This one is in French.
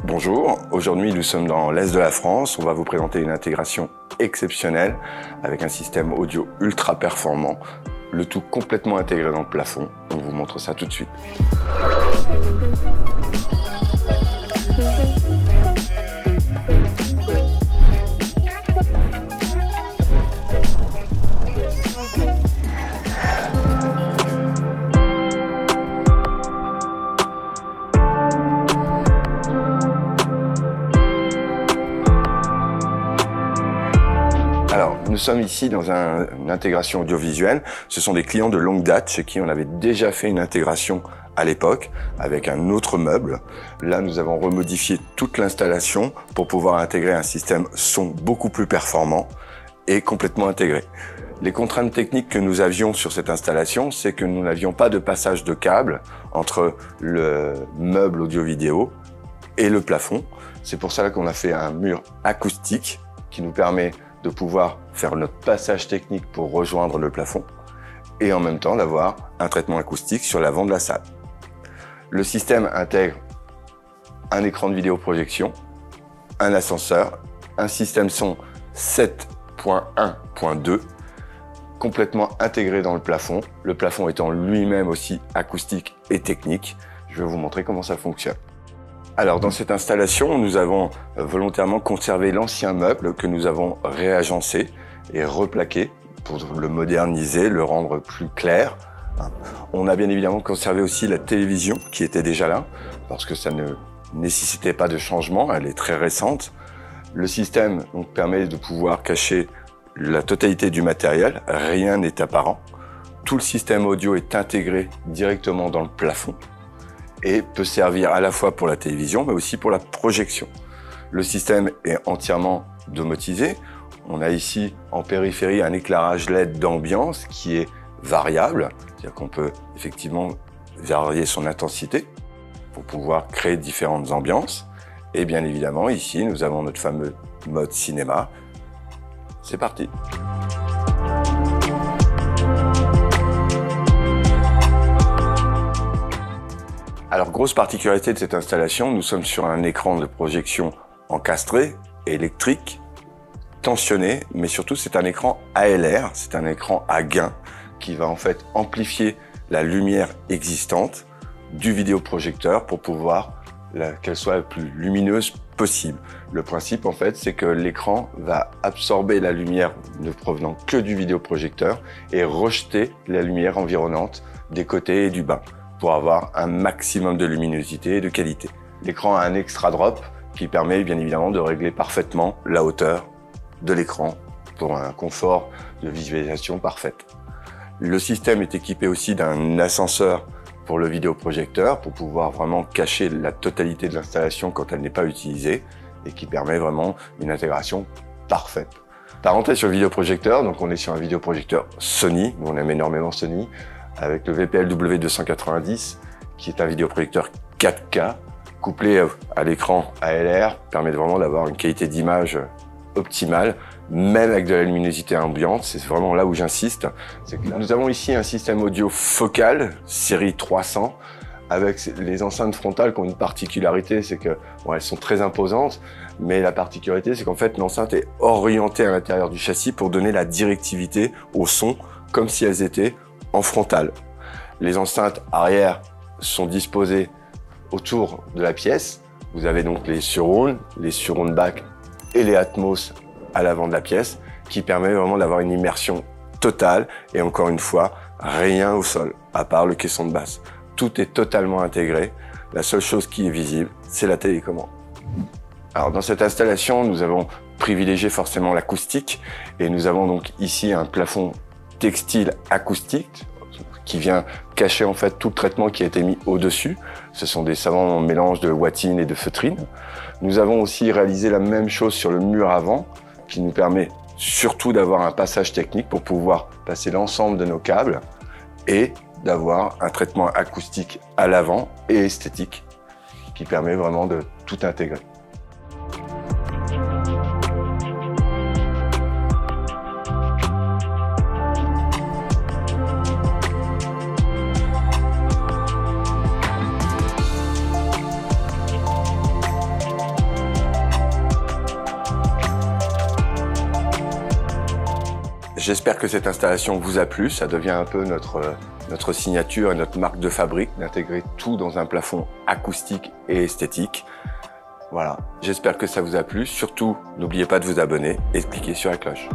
Bonjour, aujourd'hui nous sommes dans l'Est de la France. On va vous présenter une intégration exceptionnelle avec un système audio ultra performant, le tout complètement intégré dans le plafond. On vous montre ça tout de suite. Alors, nous sommes ici dans une intégration audiovisuelle. Ce sont des clients de longue date chez qui on avait déjà fait une intégration à l'époque avec un autre meuble. Là, nous avons remodifié toute l'installation pour pouvoir intégrer un système son beaucoup plus performant et complètement intégré. Les contraintes techniques que nous avions sur cette installation, c'est que nous n'avions pas de passage de câble entre le meuble audio-vidéo et le plafond. C'est pour ça qu'on a fait un mur acoustique qui nous permet de pouvoir faire notre passage technique pour rejoindre le plafond et en même temps d'avoir un traitement acoustique sur l'avant de la salle. Le système intègre un écran de vidéoprojection, un ascenseur, un système son 7.1.2 complètement intégré dans le plafond étant lui-même aussi acoustique et technique. Je vais vous montrer comment ça fonctionne. Alors dans cette installation, nous avons volontairement conservé l'ancien meuble que nous avons réagencé et replaqué pour le moderniser, le rendre plus clair. On a bien évidemment conservé aussi la télévision qui était déjà là, parce que ça ne nécessitait pas de changement, elle est très récente. Le système donc, permet de pouvoir cacher la totalité du matériel, rien n'est apparent. Tout le système audio est intégré directement dans le plafond et peut servir à la fois pour la télévision, mais aussi pour la projection. Le système est entièrement domotisé. On a ici en périphérie un éclairage LED d'ambiance qui est variable, c'est-à-dire qu'on peut effectivement varier son intensité pour pouvoir créer différentes ambiances. Et bien évidemment, ici, nous avons notre fameux mode cinéma. C'est parti! Alors, grosse particularité de cette installation, nous sommes sur un écran de projection encastré, électrique, tensionné, mais surtout c'est un écran ALR, c'est un écran à gain qui va en fait amplifier la lumière existante du vidéoprojecteur pour pouvoir qu'elle soit la plus lumineuse possible. Le principe en fait, c'est que l'écran va absorber la lumière ne provenant que du vidéoprojecteur et rejeter la lumière environnante des côtés et du bas, pour avoir un maximum de luminosité et de qualité. L'écran a un extra drop qui permet bien évidemment de régler parfaitement la hauteur de l'écran pour un confort de visualisation parfaite. Le système est équipé aussi d'un ascenseur pour le vidéoprojecteur pour pouvoir vraiment cacher la totalité de l'installation quand elle n'est pas utilisée et qui permet vraiment une intégration parfaite. Parenthèse sur le vidéoprojecteur, donc on est sur un vidéoprojecteur Sony, on aime énormément Sony, avec le VPL W290 qui est un vidéoprojecteur 4K couplé à l'écran ALR, permet vraiment d'avoir une qualité d'image optimale, même avec de la luminosité ambiante. C'est vraiment là où j'insiste. Nous avons ici un système audio focal, série 300, avec les enceintes frontales qui ont une particularité, c'est que bon, elles sont très imposantes, mais la particularité, c'est qu'en fait, l'enceinte est orientée à l'intérieur du châssis pour donner la directivité au son, comme si elles étaient en frontale. Les enceintes arrière sont disposées autour de la pièce. Vous avez donc les surround back et les Atmos à l'avant de la pièce qui permet vraiment d'avoir une immersion totale et encore une fois, rien au sol à part le caisson de basse. Tout est totalement intégré. La seule chose qui est visible, c'est la télécommande. Alors dans cette installation, nous avons privilégié forcément l'acoustique et nous avons donc ici un plafond textile acoustique qui vient cacher en fait tout le traitement qui a été mis au-dessus. Ce sont des savants mélanges de watine et de feutrine. Nous avons aussi réalisé la même chose sur le mur avant qui nous permet surtout d'avoir un passage technique pour pouvoir passer l'ensemble de nos câbles et d'avoir un traitement acoustique à l'avant et esthétique qui permet vraiment de tout intégrer. J'espère que cette installation vous a plu. Ça devient un peu notre signature et notre marque de fabrique d'intégrer tout dans un plafond acoustique et esthétique. Voilà, j'espère que ça vous a plu. Surtout, n'oubliez pas de vous abonner et de cliquer sur la cloche.